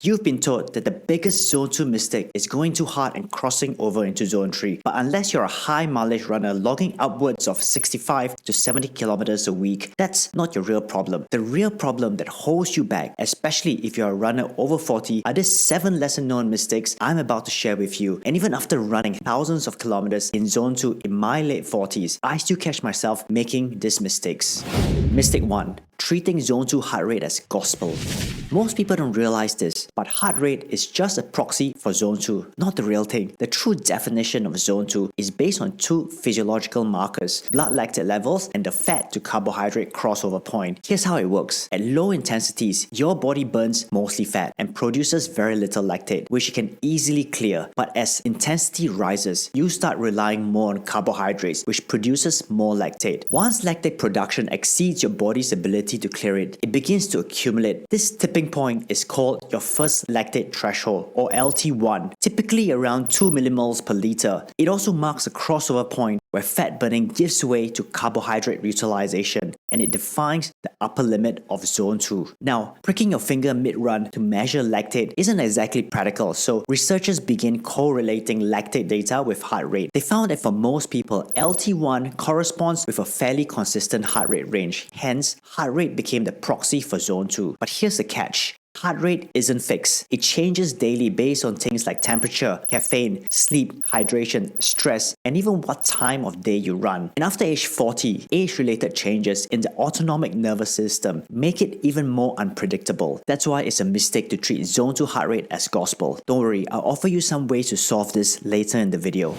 You've been taught that the biggest Zone 2 mistake is going too hard and crossing over into Zone 3. But unless you're a high mileage runner logging upwards of 65 to 70 kilometers a week, that's not your real problem. The real problem that holds you back, especially if you're a runner over 40, are these 7 lesser known mistakes I'm about to share with you. And even after running thousands of kilometers in Zone 2 in my late 40s, I still catch myself making these mistakes. Mistake 1. Treating Zone 2 heart rate as gospel. Most people don't realize this, but heart rate is just a proxy for Zone 2, not the real thing. The true definition of Zone 2 is based on 2 physiological markers, blood lactate levels and the fat to carbohydrate crossover point. Here's how it works. At low intensities, your body burns mostly fat and produces very little lactate, which you can easily clear. But as intensity rises, you start relying more on carbohydrates, which produces more lactate. Once lactate production exceeds your body's ability to clear it, it begins to accumulate. This tipping point is called your first lactate threshold, or LT1, typically around 2 millimoles per liter. It also marks a crossover point where fat burning gives way to carbohydrate utilization, and it defines the upper limit of Zone 2. Now, pricking your finger mid-run to measure lactate isn't exactly practical, so researchers begin correlating lactate data with heart rate. They found that for most people, LT1 corresponds with a fairly consistent heart rate range. Hence, heart rate became the proxy for Zone 2. But here's the catch. Heart rate isn't fixed. It changes daily based on things like temperature, caffeine, sleep, hydration, stress, and even what time of day you run. And after age 40, age-related changes in the autonomic nervous system make it even more unpredictable. That's why it's a mistake to treat Zone 2 heart rate as gospel. Don't worry, I'll offer you some ways to solve this later in the video.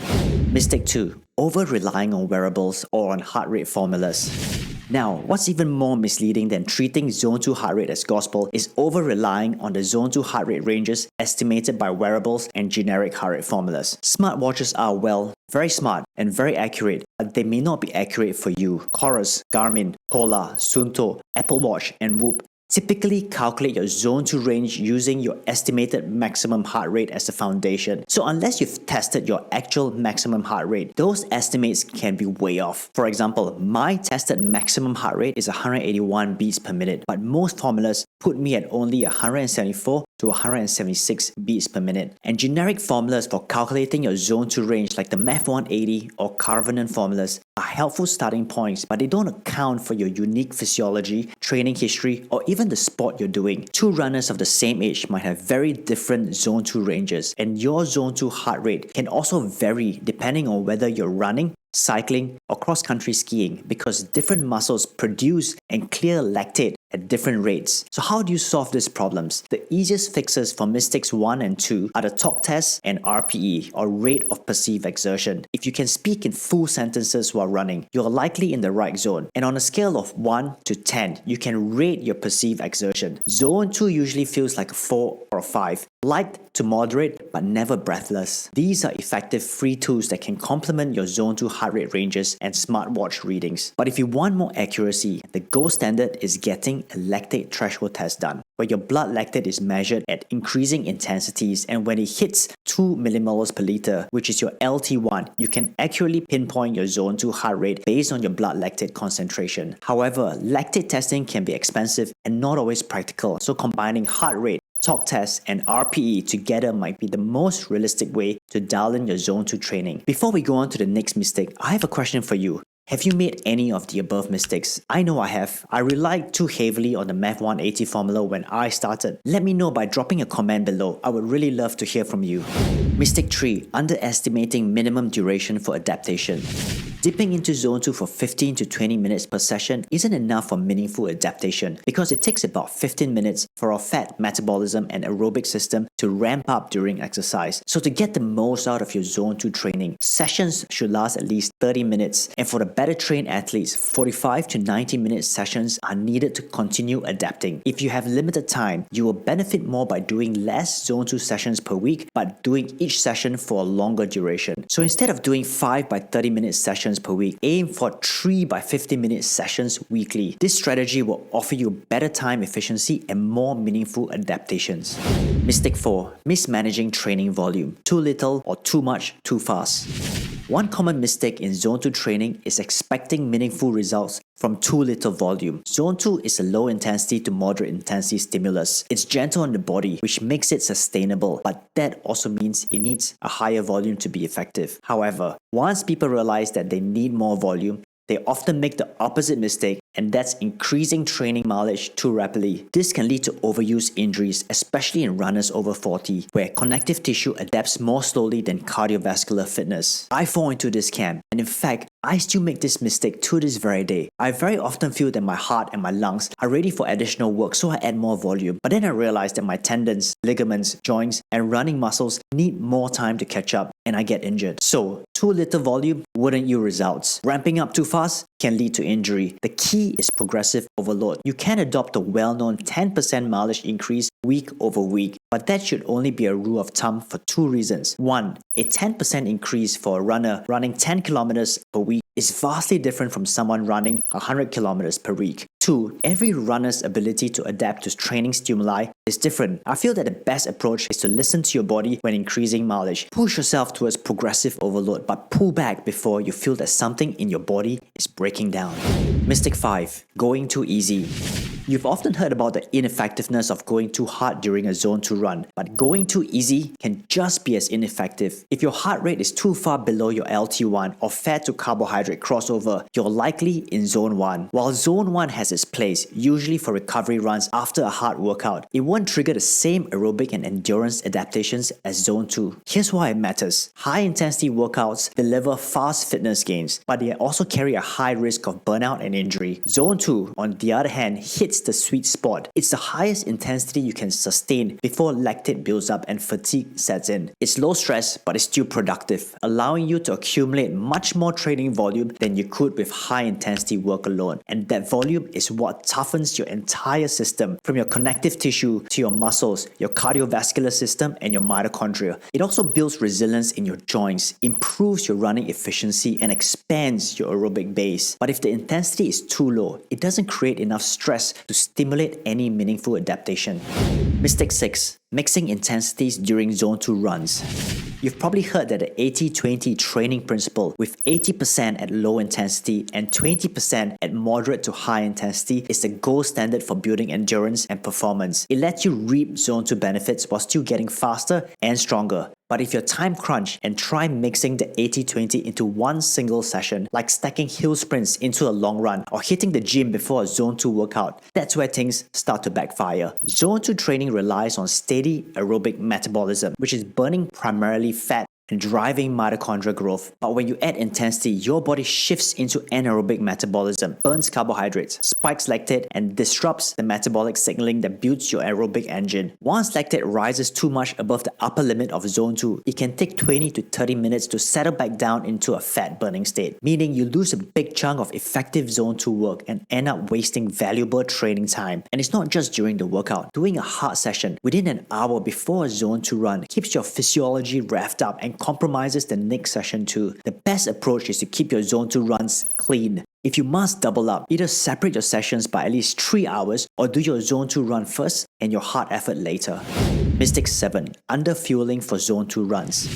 Mistake 2. Over-relying on wearables or on heart rate formulas. Now, what's even more misleading than treating Zone 2 heart rate as gospel is over-relying on the Zone 2 heart rate ranges estimated by wearables and generic heart rate formulas. Smartwatches are, well, very smart and very accurate, but they may not be accurate for you. Chorus, Garmin, Polar, Suunto, Apple Watch, and Whoop typically calculate your Zone 2 range using your estimated maximum heart rate as the foundation. So unless you've tested your actual maximum heart rate, those estimates can be way off. For example, my tested maximum heart rate is 181 beats per minute, but most formulas put me at only 174 to 176 beats per minute. And generic formulas for calculating your Zone 2 range like the Math 180 or Carvenan formulas are helpful starting points, but they don't account for your unique physiology, training history, or even the sport you're doing. 2 runners of the same age might have very different Zone 2 ranges, and your Zone 2 heart rate can also vary depending on whether you're running, cycling, or cross-country skiing, because different muscles produce and clear lactate at different rates. So how do you solve these problems? The easiest fixes for mistakes 1 and 2 are the talk test and RPE, or rate of perceived exertion. If you can speak in full sentences while running, you're likely in the right zone. And on a scale of 1 to 10, you can rate your perceived exertion. Zone 2 usually feels like a 4 or a 5, light to moderate but never breathless. These are effective free tools that can complement your Zone 2 heart rate ranges and smartwatch readings. But if you want more accuracy, the gold standard is getting a lactate threshold test done, where your blood lactate is measured at increasing intensities, and when it hits 2 millimoles per liter, which is your LT1, you can accurately pinpoint your Zone 2 heart rate based on your blood lactate concentration. However, lactate testing can be expensive and not always practical, so combining heart rate, talk test, and RPE together might be the most realistic way to dial in your Zone 2 training. Before we go on to the next mistake, I have a question for you. Have you made any of the above mistakes? I know I have. I relied too heavily on the Math 180 formula when I started. Let me know by dropping a comment below. I would really love to hear from you. Mistake 3. Underestimating minimum duration for adaptation. Dipping into Zone 2 for 15 to 20 minutes per session isn't enough for meaningful adaptation, because it takes about 15 minutes for our fat metabolism and aerobic system to ramp up during exercise. So to get the most out of your Zone 2 training, sessions should last at least 30 minutes, and for the better trained athletes, 45 to 90 minute sessions are needed to continue adapting. If you have limited time, you will benefit more by doing less Zone 2 sessions per week, but doing each session for a longer duration. So instead of doing 5 by 30 minute sessions per week, aim for 3 by 50-minute sessions weekly. This strategy will offer you better time efficiency and more meaningful adaptations. Mistake 4. Mismanaging training volume. Too little or too much too fast. One common mistake in Zone 2 training is expecting meaningful results from too little volume. Zone 2 is a low intensity to moderate intensity stimulus. It's gentle on the body, which makes it sustainable, but that also means it needs a higher volume to be effective. However, once people realize that they need more volume, they often make the opposite mistake, and that's increasing training mileage too rapidly. This can lead to overuse injuries, especially in runners over 40, where connective tissue adapts more slowly than cardiovascular fitness. I fall into this camp, and in fact, I still make this mistake to this very day. I very often feel that my heart and my lungs are ready for additional work, so I add more volume. But then I realize that my tendons, ligaments, joints, and running muscles need more time to catch up, and I get injured. So, too little volume wouldn't yield results. Ramping up too fast can lead to injury. The key is progressive overload. You can adopt the well-known 10% mileage increase week over week, but that should only be a rule of thumb for two reasons. One, a 10% increase for a runner running 10 kilometers per week is vastly different from someone running 100 kilometers per week. Two, every runner's ability to adapt to training stimuli is different. I feel that the best approach is to listen to your body when increasing mileage. Push yourself towards progressive overload, but pull back before you feel that something in your body is breaking down. Mistake 5. Going too easy. You've often heard about the ineffectiveness of going too hard during a Zone 2 run, but going too easy can just be as ineffective. If your heart rate is too far below your LT1 or fat to carbohydrate crossover, you're likely in Zone 1. While Zone 1 has its place, usually for recovery runs after a hard workout, it won't trigger the same aerobic and endurance adaptations as Zone 2. Here's why it matters. High intensity workouts deliver fast fitness gains, but they also carry a high risk of burnout and injury. Zone 2, on the other hand, hits the sweet spot. It's the highest intensity you can sustain before lactate builds up and fatigue sets in. It's low stress, but it's still productive, allowing you to accumulate much more training volume than you could with high intensity work alone. And that volume is what toughens your entire system, from your connective tissue to your muscles, your cardiovascular system, and your mitochondria. It also builds resilience in your joints, improves your running efficiency, and expands your aerobic base. But if the intensity is too low, it doesn't create enough stress to stimulate any meaningful adaptation. Mistake 6. Mixing intensities during Zone 2 runs. You've probably heard that the 80-20 training principle, with 80% at low intensity and 20% at moderate to high intensity, is the gold standard for building endurance and performance. It lets you reap Zone 2 benefits while still getting faster and stronger. But if you're time crunched and try mixing the 80-20 into one single session, like stacking hill sprints into a long run or hitting the gym before a Zone 2 workout, that's where things start to backfire. Zone 2 training relies on steady aerobic metabolism, which is burning primarily fat and driving mitochondrial growth. But when you add intensity, your body shifts into anaerobic metabolism, burns carbohydrates, spikes lactate, and disrupts the metabolic signaling that builds your aerobic engine. Once lactate rises too much above the upper limit of Zone 2, it can take 20 to 30 minutes to settle back down into a fat burning state, meaning you lose a big chunk of effective Zone 2 work and end up wasting valuable training time. And it's not just during the workout. Doing a hard session within an hour before a Zone 2 run keeps your physiology revved up and compromises the next session too. The best approach is to keep your Zone 2 runs clean. If you must double up, either separate your sessions by at least 3 hours or do your Zone 2 run first and your hard effort later. Mistake 7. Under-fueling for Zone 2 runs.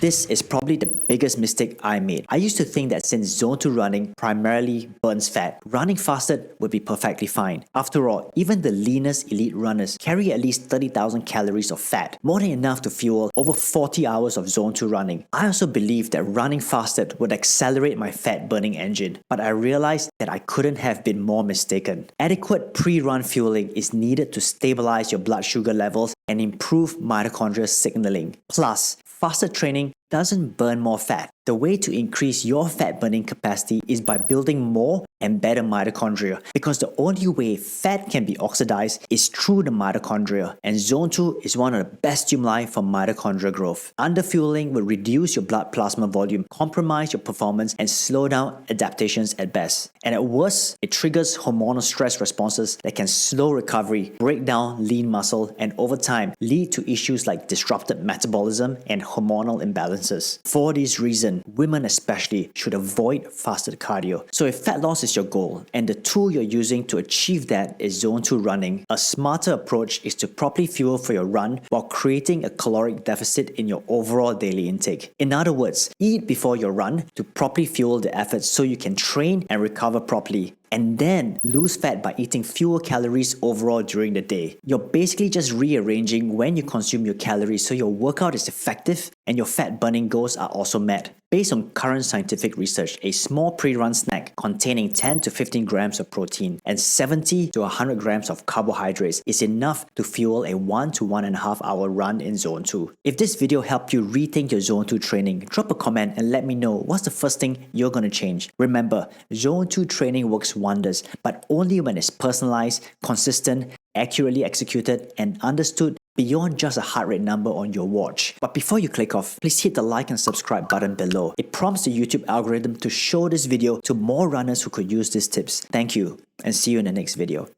This is probably the biggest mistake I made. I used to think that since Zone 2 running primarily burns fat, running fasted would be perfectly fine. After all, even the leanest elite runners carry at least 30,000 calories of fat, more than enough to fuel over 40 hours of Zone 2 running. I also believed that running fasted would accelerate my fat burning engine, but I realized that I couldn't have been more mistaken. Adequate pre-run fueling is needed to stabilize your blood sugar levels and improve mitochondrial signaling. Plus, fasted training doesn't burn more fat. The way to increase your fat burning capacity is by building more and better mitochondria, because the only way fat can be oxidized is through the mitochondria, and Zone 2 is one of the best stimuli for mitochondrial growth. Underfueling will reduce your blood plasma volume, compromise your performance, and slow down adaptations at best. And at worst, it triggers hormonal stress responses that can slow recovery, break down lean muscle, and over time lead to issues like disrupted metabolism and hormonal imbalances. For this reason, listen, women especially should avoid fasted cardio. So if fat loss is your goal and the tool you're using to achieve that is zone 2 running, a smarter approach is to properly fuel for your run while creating a caloric deficit in your overall daily intake. In other words, eat before your run to properly fuel the effort so you can train and recover properly, and then lose fat by eating fewer calories overall during the day. You're basically just rearranging when you consume your calories so your workout is effective and your fat burning goals are also met. Based on current scientific research, a small pre-run snack containing 10 to 15 grams of protein and 70 to 100 grams of carbohydrates is enough to fuel a 1 to 1.5 hour run in Zone 2. If this video helped you rethink your Zone 2 training, drop a comment and let me know what's the first thing you're going to change. Remember, Zone 2 training works wonders, but only when it's personalized, consistent, accurately executed, and understood beyond just a heart rate number on your watch. But before you click off, please hit the like and subscribe button below. It prompts the YouTube algorithm to show this video to more runners who could use these tips. Thank you, and see you in the next video.